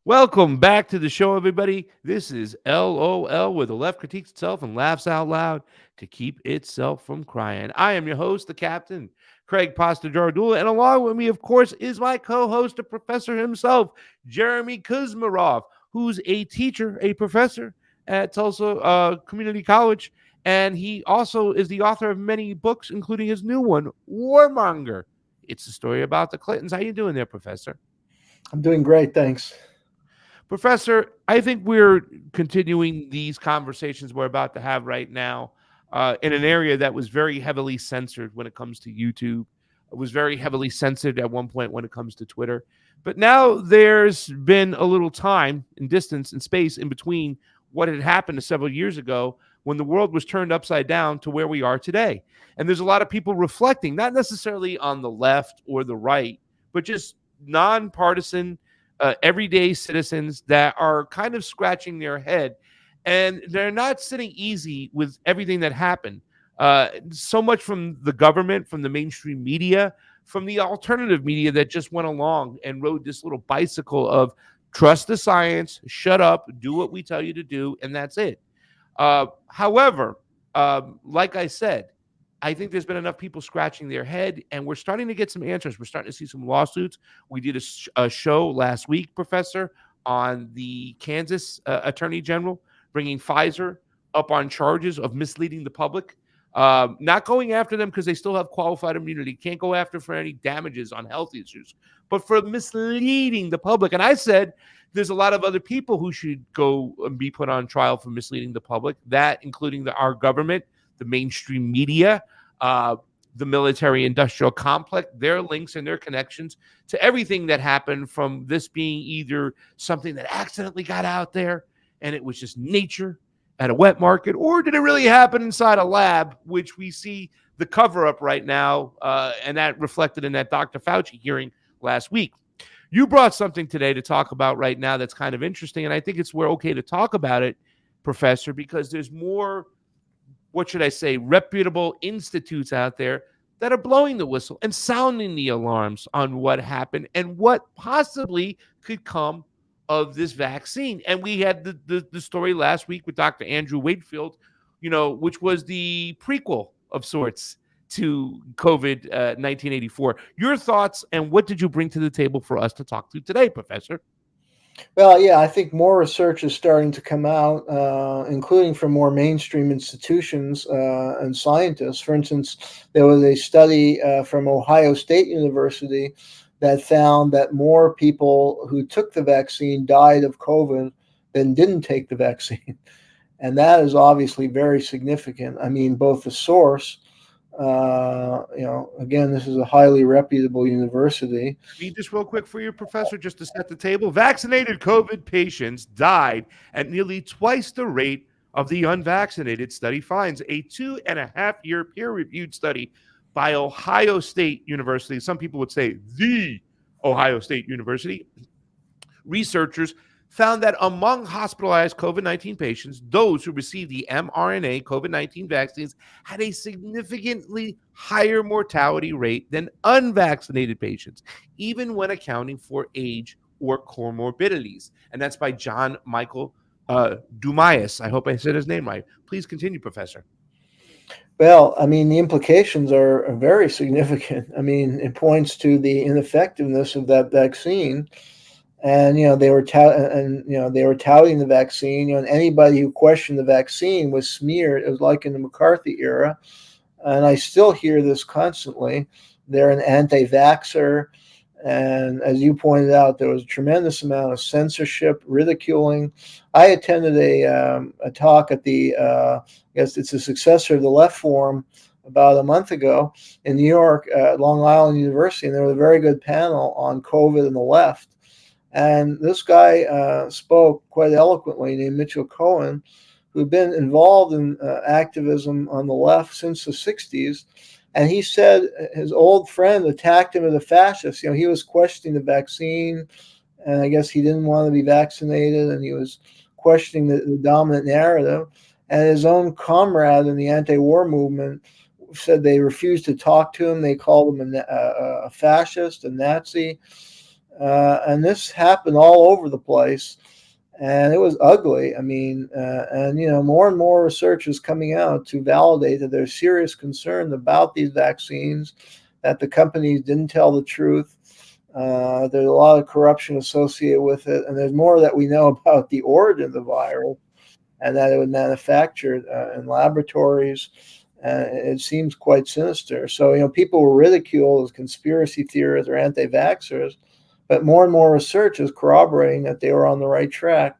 Welcome back to the show, everybody. This is LOL, where the left critiques itself and laughs out loud to keep itself from crying. I am your host, the captain, Craig Pasta Jardula, and along with me, of course, is my co-host, the professor himself, Jeremy Kuzmarov, who's a teacher, a professor at Tulsa Community College, and he also is the author of many books, including his new one, Warmonger. It's a story about the Clintons. How you doing there, Professor? I'm doing great, thanks. Professor, I think we're continuing these conversations we're about to have right now in an area that was very heavily censored when it comes to YouTube. It was very heavily censored at one point when it comes to Twitter. But now there's been a little time and distance and space in between what had happened several years ago when the world was turned upside down to where we are today. And there's a lot of people reflecting, not necessarily on the left or the right, but just nonpartisan everyday citizens that are kind of scratching their head, and they're not sitting easy with everything that happened. So much from the government, from the mainstream media, from the alternative media that just went along and rode this little bicycle of trust the science, shut up, do what we tell you to do, and that's it. However, like I said, I think there's been enough people scratching their head, and we're starting to get some answers. We're starting to see some lawsuits. We did a show last week, Professor, on the Kansas Attorney General bringing Pfizer up on charges of misleading the public. Not going after them because they still have qualified immunity. Can't go after for any damages on health issues, but for misleading the public. And I said there's a lot of other people who should go and be put on trial for misleading the public, that including our government, the mainstream media, the military industrial complex, their links and their connections to everything that happened, from this being either something that accidentally got out there and it was just nature at a wet market, or did it really happen inside a lab, which we see the cover up right now, and that reflected in that Dr. Fauci hearing last week. You brought something today to talk about right now that's kind of interesting, and I think we're okay to talk about it, Professor, because there's more, what should I say, reputable institutes out there that are blowing the whistle and sounding the alarms on what happened and what possibly could come of this vaccine. And we had the story last week with Dr. Andrew Wakefield, which was the prequel of sorts to COVID 1984. Your thoughts, and what did you bring to the table for us to talk to today, Professor? Well, yeah, I think more research is starting to come out, including from more mainstream institutions and scientists. For instance, there was a study from Ohio State University that found that more people who took the vaccine died of COVID than didn't take the vaccine. And that is obviously very significant. I mean, both the source, again, this is a highly reputable university. Read this real quick for you, Professor, just to set the table. Vaccinated COVID patients died at nearly twice the rate of the unvaccinated, study finds. A 2.5-year peer-reviewed study by Ohio State University. Some people would say the Ohio State University. Researchers found that among hospitalized COVID-19 patients, those who received the mRNA COVID-19 vaccines had a significantly higher mortality rate than unvaccinated patients, even when accounting for age or comorbidities. And that's by John Michael Dumayas. I hope I said his name right. Please continue, Professor. Well, I mean, the implications are very significant. I mean, it points to the ineffectiveness of that vaccine. And they were touting the vaccine. And anybody who questioned the vaccine was smeared. It was like in the McCarthy era, and I still hear this constantly. They're an anti-vaxxer, and as you pointed out, there was a tremendous amount of censorship, ridiculing. I attended a talk at the I guess it's a successor of the Left Forum about a month ago in New York at Long Island University, and there was a very good panel on COVID and the left. And this guy spoke quite eloquently, named Mitchell Cohen, who'd been involved in activism on the left since the 60s. And he said his old friend attacked him as a fascist. He was questioning the vaccine, and I guess he didn't want to be vaccinated, and he was questioning the dominant narrative. And his own comrade in the anti-war movement said they refused to talk to him. They called him a fascist, a Nazi. And this happened all over the place, and it was ugly. I mean, and more and more research is coming out to validate that there's serious concern about these vaccines, that the companies didn't tell the truth. There's a lot of corruption associated with it, and there's more that we know about the origin of the virus and that it was manufactured in laboratories. It seems quite sinister. So, people were ridiculed as conspiracy theorists or anti-vaxxers, but more and more research is corroborating that they were on the right track.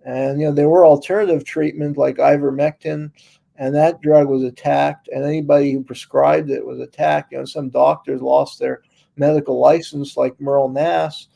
And, there were alternative treatments like ivermectin, and that drug was attacked, and anybody who prescribed it was attacked. Some doctors lost their medical license, like Merle Nass,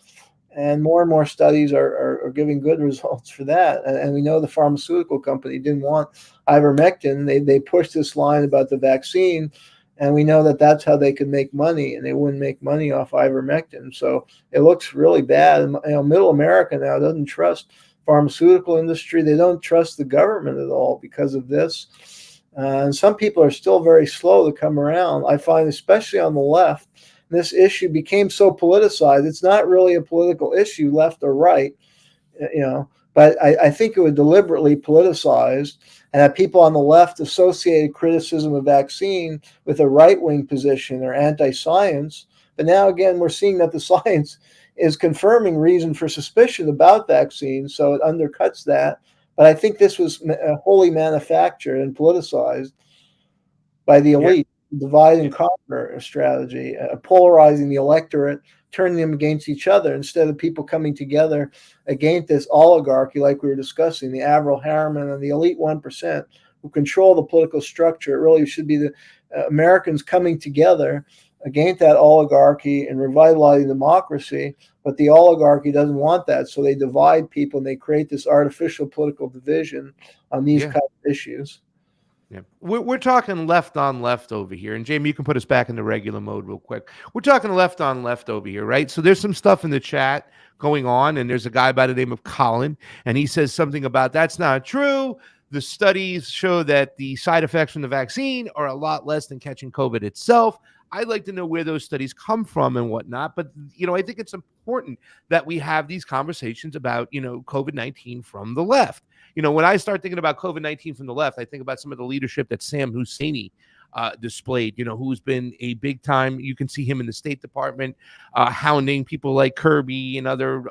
and more studies are giving good results for that. And we know the pharmaceutical company didn't want ivermectin. They pushed this line about the vaccine, and we know that that's how they could make money, and they wouldn't make money off ivermectin. So it looks really bad. And, middle America now doesn't trust pharmaceutical industry. They don't trust the government at all because of this. And some people are still very slow to come around. I find, especially on the left, this issue became so politicized. It's not really a political issue, left or right, but I think it was deliberately politicized, and that people on the left associated criticism of vaccine with a right-wing position or anti-science. But now, again, we're seeing that the science is confirming reason for suspicion about vaccines, so it undercuts that. But I think this was wholly manufactured and politicized by the elite. Divide and conquer strategy, polarizing the electorate, turning them against each other instead of people coming together against this oligarchy, like we were discussing, the Avril Harriman and the elite 1% who control the political structure. It really should be the Americans coming together against that oligarchy and revitalizing democracy. But the oligarchy doesn't want that, so they divide people and they create this artificial political division on these kind of issues. Yeah. We're talking left on left over here. And Jamie, you can put us back into regular mode real quick. We're talking left on left over here, right? So there's some stuff in the chat going on, and there's a guy by the name of Colin, and he says something about that's not true. The studies show that the side effects from the vaccine are a lot less than catching COVID itself. I'd like to know where those studies come from and whatnot. But, I think it's important that we have these conversations about, COVID-19 from the left. When I start thinking about COVID-19 from the left, I think about some of the leadership that Sam Husseini displayed, who's been a big time. You can see him in the State Department hounding people like Kirby and other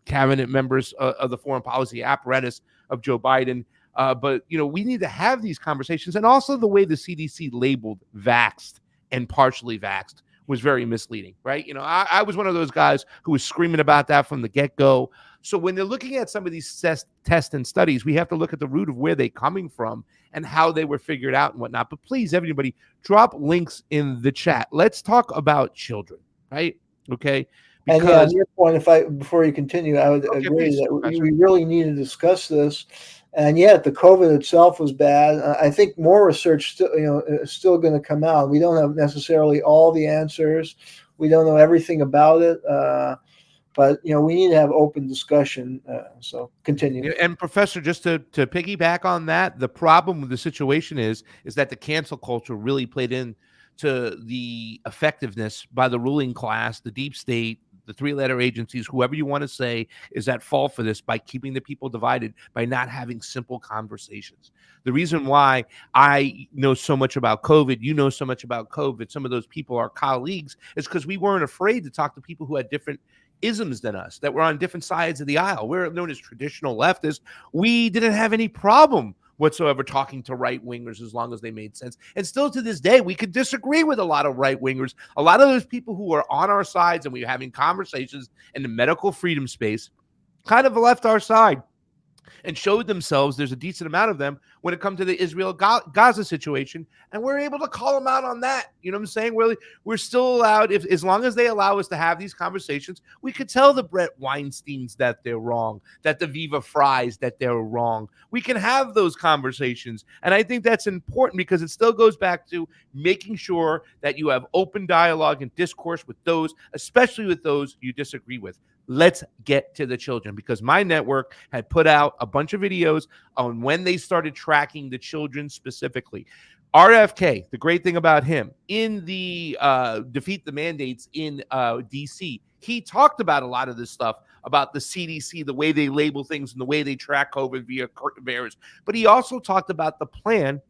cabinet members of the foreign policy apparatus of Joe Biden. But, we need to have these conversations. And also the way the CDC labeled vaxxed and partially vaxxed was very misleading, right? I was one of those guys who was screaming about that from the get-go. So when they're looking at some of these tests and studies, we have to look at the root of where they're coming from and how they were figured out and whatnot. But please, everybody, drop links in the chat. Let's talk about children, right? Okay. Because, and on your point, before you continue, I would agree that we really need to discuss this. And yet, the COVID itself was bad. I think more research is still going to come out. We don't have necessarily all the answers. We don't know everything about it. But we need to have open discussion. So continue. And Professor, just to piggyback on that, the problem with the situation is that the cancel culture really played into the effectiveness by the ruling class, the deep state, the three-letter agencies, whoever you want to say is at fault for this by keeping the people divided, by not having simple conversations. The reason why I know so much about COVID, you know so much about COVID, some of those people are colleagues, is because we weren't afraid to talk to people who had different isms than us, that were on different sides of the aisle. We're known as traditional leftists. We didn't have any problem whatsoever talking to right-wingers as long as they made sense. And still to this day, we could disagree with a lot of right-wingers. A lot of those people who are on our sides and we were having conversations in the medical freedom space kind of left our side and showed themselves, there's a decent amount of them, when it comes to the Israel-Gaza situation, and we're able to call them out on that. You know what I'm saying? We're still allowed, as long as they allow us to have these conversations, we could tell the Brett Weinsteins that they're wrong, that the Viva Fries that they're wrong. We can have those conversations, and I think that's important because it still goes back to making sure that you have open dialogue and discourse with those, especially with those you disagree with. Let's get to the children, because my network had put out a bunch of videos on when they started tracking the children specifically. RFK, the great thing about him, in the Defeat the Mandates in DC, he talked about a lot of this stuff about the CDC, the way they label things and the way they track COVID via virus. But he also talked about the plan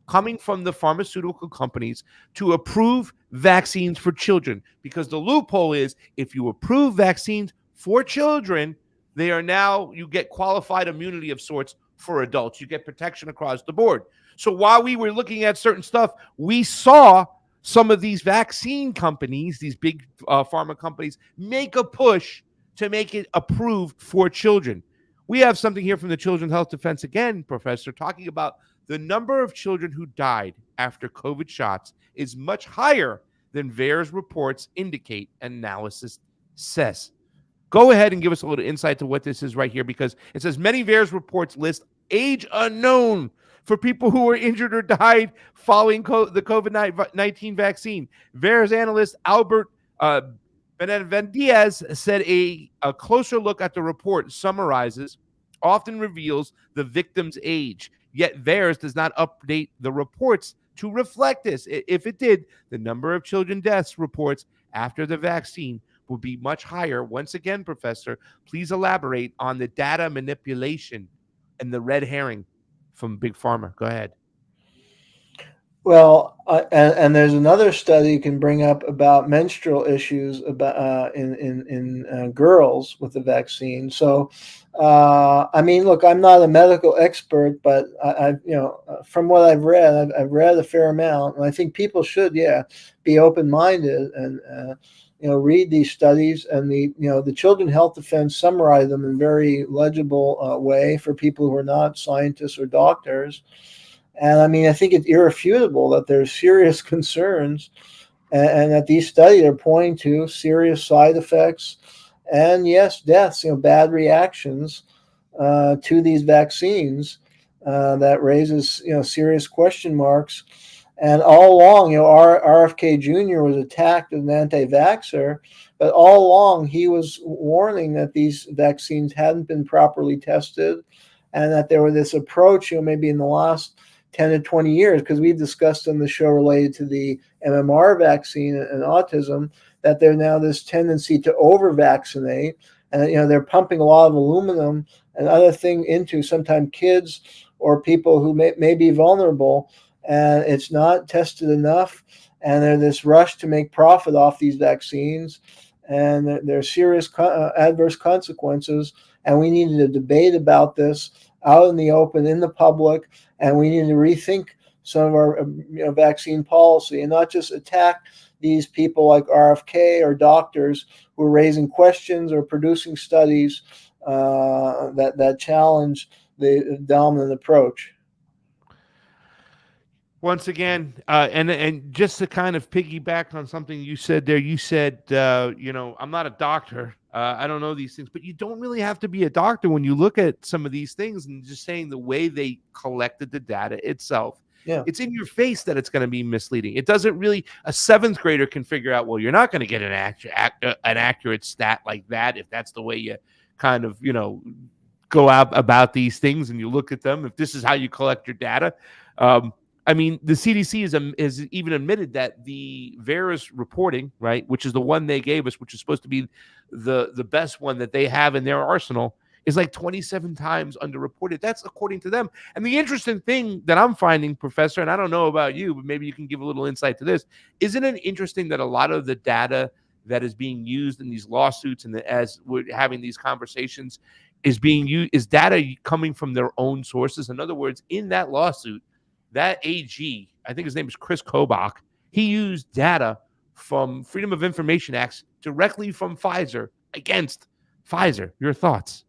coming from the pharmaceutical companies to approve vaccines for children, because the loophole is if you approve vaccines for children, they are now, you get qualified immunity of sorts for adults. You get protection across the board. So while we were looking at certain stuff, we saw some of these vaccine companies, these big pharma companies, make a push to make it approved for children. We have something here from the Children's Health Defense again, Professor, talking about the number of children who died after COVID shots is much higher than VAERS reports indicate, analysis says. Go ahead and give us a little insight to what this is right here, because it says many VAERS reports list age unknown for people who were injured or died following the COVID-19 vaccine. VAERS analyst Albert Benavides said a closer look at the report summarizes, often reveals the victim's age. Yet VAERS does not update the reports to reflect this. If it did, the number of children deaths reports after the vaccine will be much higher. Once again, Professor, please elaborate on the data manipulation and the red herring from Big Pharma. Go ahead. Well, and there's another study you can bring up about menstrual issues about in girls with the vaccine. So, I mean, look, I'm not a medical expert, but from what I've read, I've read a fair amount, and I think people should, be open-minded and read these studies, and the Children's Health Defense summarize them in very legible way for people who are not scientists or doctors. And I mean, I think it's irrefutable that there's serious concerns, and that these studies are pointing to serious side effects and, yes, deaths, bad reactions to these vaccines that raises, serious question marks. And all along, RFK Jr. was attacked as an anti-vaxxer, but all along he was warning that these vaccines hadn't been properly tested, and that there was this approach, maybe in the last 10 to 20 years, because we've discussed on the show related to the MMR vaccine and autism, that there's now this tendency to over-vaccinate, and they're pumping a lot of aluminum and other things into sometimes kids or people who may be vulnerable, and it's not tested enough, and there's this rush to make profit off these vaccines, and there are serious adverse consequences, and we needed a debate about this out in the open, in the public, and we need to rethink some of our vaccine policy and not just attack these people like RFK or doctors who are raising questions or producing studies that challenge the dominant approach. Once again, and just to kind of piggyback on something you said there, you said, I'm not a doctor. I don't know these things, but you don't really have to be a doctor when you look at some of these things, and just saying the way they collected the data itself. Yeah. It's in your face that it's going to be misleading. It doesn't really, a seventh grader can figure out, well, you're not going to get an accurate stat like that if that's the way you kind of, go out about these things and you look at them, if this is how you collect your data. I mean, the CDC is even admitted that the VAERS reporting, right, which is the one they gave us, which is supposed to be the best one that they have in their arsenal, is like 27 times underreported. That's according to them. And the interesting thing that I'm finding, Professor, and I don't know about you, but maybe you can give a little insight to this, isn't it interesting that a lot of the data that is being used in these lawsuits and as we're having these conversations is being used, is data coming from their own sources? In other words, in that lawsuit, that AG, I think his name is Chris Kobach, he used data from Freedom of Information Acts directly from Pfizer against Pfizer. Your thoughts?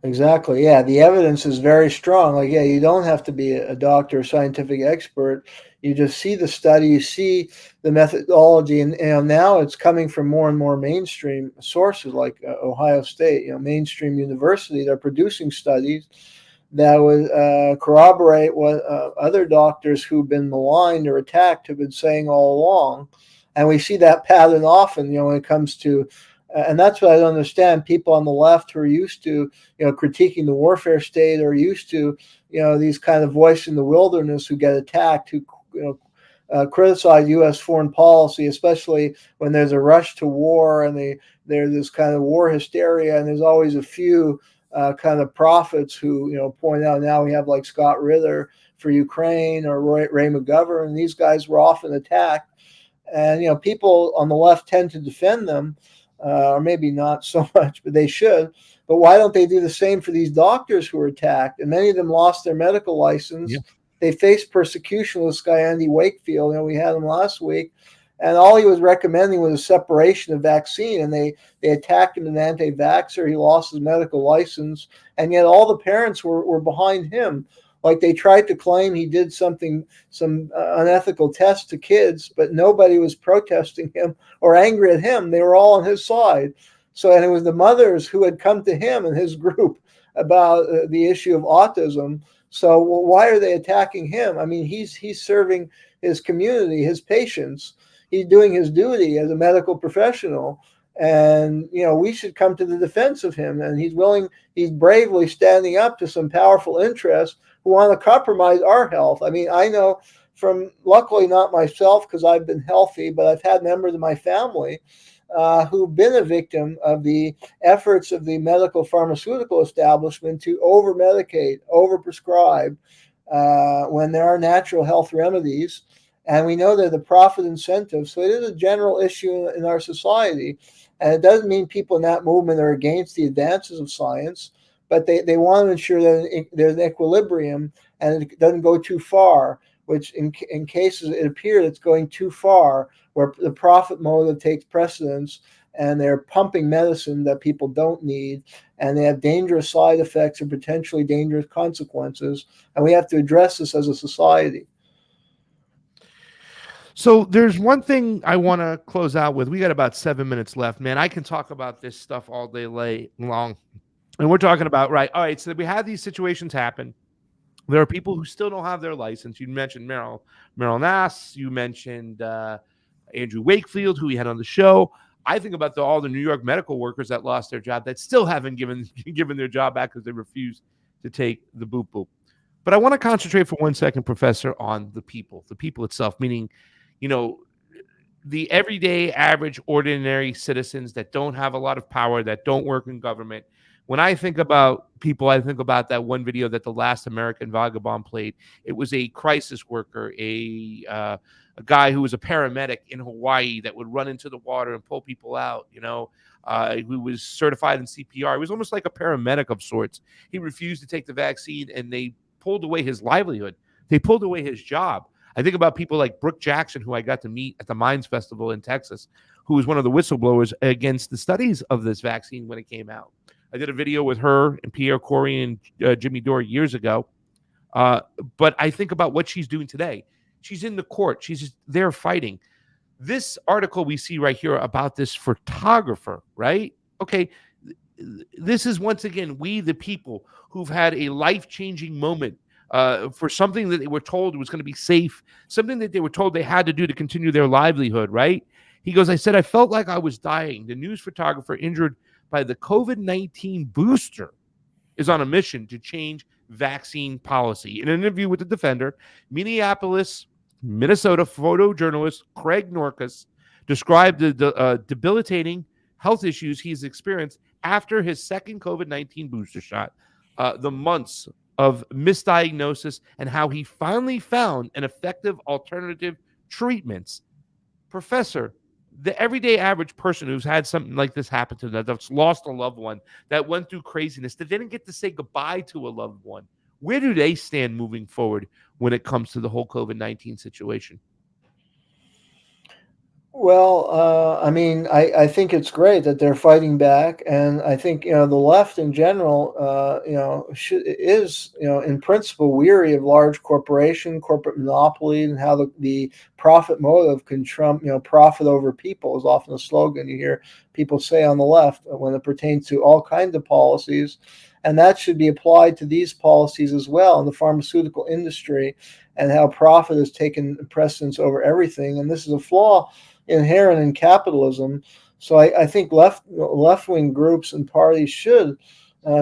Exactly. Yeah, the evidence is very strong. Like, you don't have to be a doctor or scientific expert. You just see the study, you see the methodology, and now it's coming from more and more mainstream sources like Ohio State, mainstream universities are producing studies that would corroborate what other doctors who've been maligned or attacked have been saying all along. And we see that pattern often, when it comes to And that's what I don't understand. People on the left who are used to, critiquing the warfare state, or used to, these kind of voice in the wilderness who get attacked, who, criticize U.S. foreign policy, especially when there's a rush to war and there's this kind of war hysteria, and there's always a few kind of prophets who, point out now we have like Scott Ritter for Ukraine, or Ray McGovern, and these guys were often attacked. And, people on the left tend to defend them, or maybe not so much, but they should. But why don't they do the same for these doctors who were attacked? And many of them lost their medical license. Yeah. They faced persecution with this guy, Andy Wakefield. We had him last week. And all he was recommending was a separation of vaccine. And they attacked him as an anti-vaxxer. He lost his medical license. And yet all the parents were behind him. Like, they tried to claim he did some unethical tests to kids, but nobody was protesting him or angry at him. They were all on his side. So, and it was the mothers who had come to him and his group about the issue of autism. So why are they attacking him? I mean, he's serving his community, his patients. He's doing his duty as a medical professional. And, we should come to the defense of him. And he's bravely standing up to some powerful interests who want to compromise our health. I mean, I know luckily not myself because I've been healthy, but I've had members of my family who've been a victim of the efforts of the medical pharmaceutical establishment to over-medicate, over-prescribe when there are natural health remedies. And we know they're the profit incentive. So it is a general issue in our society. And it doesn't mean people in that movement are against the advances of science, but they want to ensure that there's an equilibrium and it doesn't go too far, which in cases it appears it's going too far, where the profit motive takes precedence and they're pumping medicine that people don't need, and they have dangerous side effects or potentially dangerous consequences. And we have to address this as a society. So there's one thing I want to close out with. We got about 7 minutes left, man. I can talk about this stuff all day long. And we're talking about, right, all right, so we have these situations happen. There are people who still don't have their license. You mentioned Meryl Nass. You mentioned Andrew Wakefield, who we had on the show. I think about all the New York medical workers that lost their job that still haven't given their job back because they refused to take the boop boop. But I want to concentrate for 1 second, Professor, on the people itself, meaning, the everyday, average, ordinary citizens that don't have a lot of power, that don't work in government. When I think about people, I think about that one video that The Last American Vagabond played. It was a crisis worker, a guy who was a paramedic in Hawaii that would run into the water and pull people out, who was certified in CPR. He was almost like a paramedic of sorts. He refused to take the vaccine, and they pulled away his livelihood. They pulled away his job. I think about people like Brooke Jackson, who I got to meet at the Mines Festival in Texas, who was one of the whistleblowers against the studies of this vaccine when it came out. I did a video with her and Pierre Corey and Jimmy Dore years ago. But I think about what she's doing today. She's in the court. She's just there fighting. This article we see right here about this photographer, right? Okay, this is once again, we the people who've had a life-changing moment for something that they were told was going to be safe, something that they were told they had to do to continue their livelihood, right? He goes, I said, I felt like I was dying. The news photographer injured by the COVID-19 booster is on a mission to change vaccine policy. In an interview with the Defender, Minneapolis, Minnesota photojournalist Craig Norcus described the debilitating health issues he's experienced after his second COVID-19 booster shot, the months of misdiagnosis, and how he finally found an effective alternative treatments. Professor, the everyday average person who's had something like this happen to them, that's lost a loved one, that went through craziness, that didn't get to say goodbye to a loved one, where do they stand moving forward when it comes to the whole COVID-19 situation? Well, I mean, I think it's great that they're fighting back, and I think the left in general, is in principle weary of large corporate monopoly, and how the profit motive can trump profit over people is often a slogan you hear people say on the left when it pertains to all kinds of policies, and that should be applied to these policies as well in the pharmaceutical industry, and how profit has taken precedence over everything, and this is a flaw inherent in capitalism. So I think left wing groups and parties should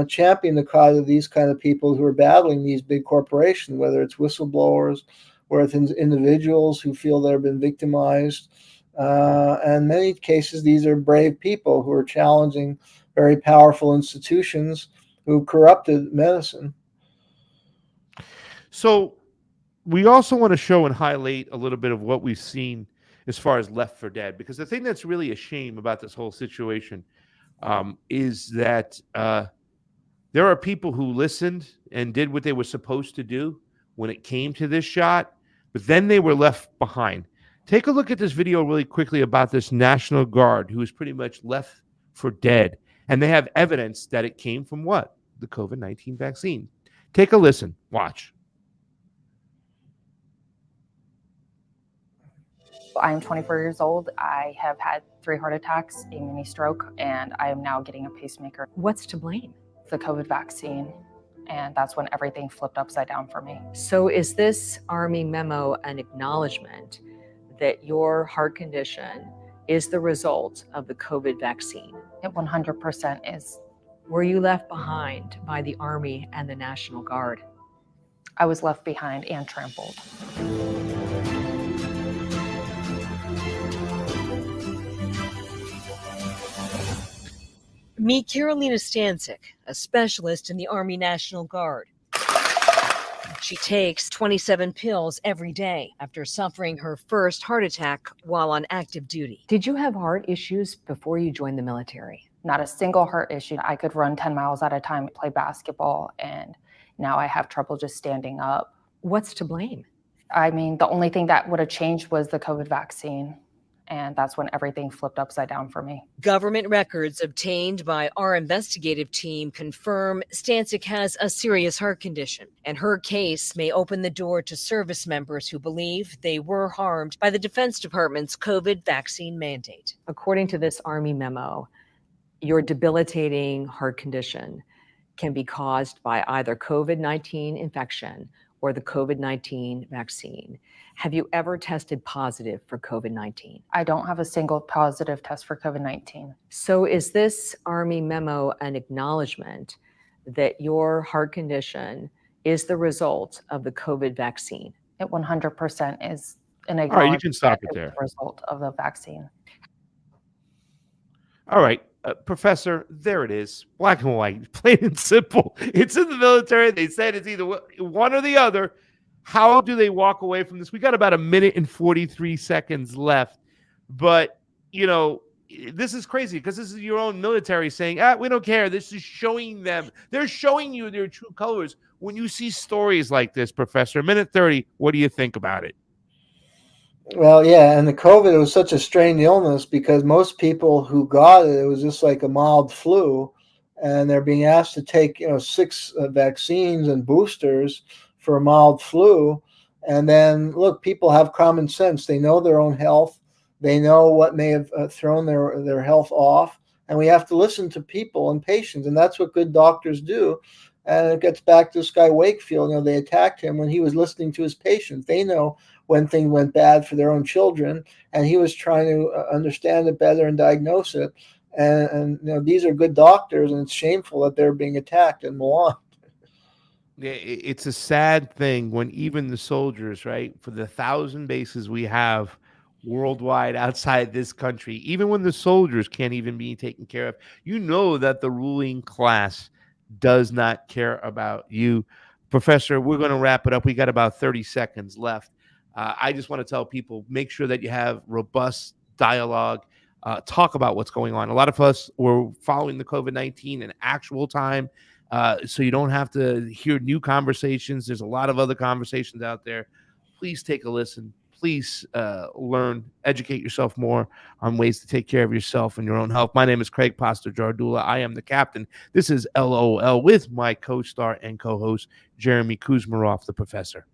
champion the cause of these kind of people who are battling these big corporations, whether it's whistleblowers, or it's individuals who feel they've been victimized. And in many cases, these are brave people who are challenging very powerful institutions who corrupted medicine. So we also want to show and highlight a little bit of what we've seen as far as Left for Dead, because the thing that's really a shame about this whole situation is that there are people who listened and did what they were supposed to do when it came to this shot, but then they were left behind. Take a look at this video really quickly about this National Guard who was pretty much left for dead. And they have evidence that it came from what? The COVID-19 vaccine. Take a listen. Watch. I'm 24 years old. I have had 3 heart attacks, a mini stroke, and I am now getting a pacemaker. What's to blame? The COVID vaccine, and that's when everything flipped upside down for me. So is this Army memo an acknowledgement that your heart condition is the result of the COVID vaccine? It 100% is. Were you left behind by the Army and the National Guard? I was left behind and trampled. Meet Carolina Stancic, a specialist in the Army National Guard. She takes 27 pills every day after suffering her first heart attack while on active duty. Did you have heart issues before you joined the military? Not a single heart issue. I could run 10 miles at a time, play basketball, and now I have trouble just standing up. What's to blame? I mean, the only thing that would have changed was the COVID vaccine. And that's when everything flipped upside down for me. Government records obtained by our investigative team confirm Stancic has a serious heart condition, and her case may open the door to service members who believe they were harmed by the Defense Department's COVID vaccine mandate. According to this Army memo, your debilitating heart condition can be caused by either COVID-19 infection or the COVID-19 vaccine. Have you ever tested positive for COVID-19? I don't have a single positive test for COVID-19. So is this Army memo an acknowledgement that your heart condition is the result of the COVID vaccine? It 100% is an acknowledgement. All right, you can stop it there. The result of the vaccine. All right, Professor, there it is. Black and white, plain and simple. It's in the military. They said it's either one or the other. How do they walk away from this? We got about 1 minute and 43 seconds left. But, you know, this is crazy because this is your own military saying, we don't care. This is showing them. They're showing you their true colors. When you see stories like this, Professor, 1:30, what do you think about it? Well, yeah, and the COVID, it was such a strange illness because most people who got it, it was just like a mild flu, and they're being asked to take, 6 vaccines and boosters for a mild flu. And then, look, people have common sense. They know their own health. They know what may have thrown their health off. And we have to listen to people and patients, and that's what good doctors do. And it gets back to this guy Wakefield. They attacked him when he was listening to his patients. They know when things went bad for their own children, and he was trying to understand it better and diagnose it. And these are good doctors, and it's shameful that they're being attacked and maligned. Yeah, it's a sad thing when even the soldiers, right, for the 1,000 bases we have worldwide outside this country, even when the soldiers can't even be taken care of, you know that the ruling class does not care about you. Professor, we're going to wrap it up. We got about 30 seconds left. I just want to tell people, make sure that you have robust dialogue. Talk about what's going on. A lot of us were following the COVID-19 in actual time, so you don't have to hear new conversations. There's a lot of other conversations out there. Please take a listen. Please learn, educate yourself more on ways to take care of yourself and your own health. My name is Craig Pastor Jardula. I am the captain. This is LOL with my co-star and co-host, Jeremy Kuzmarov, the professor.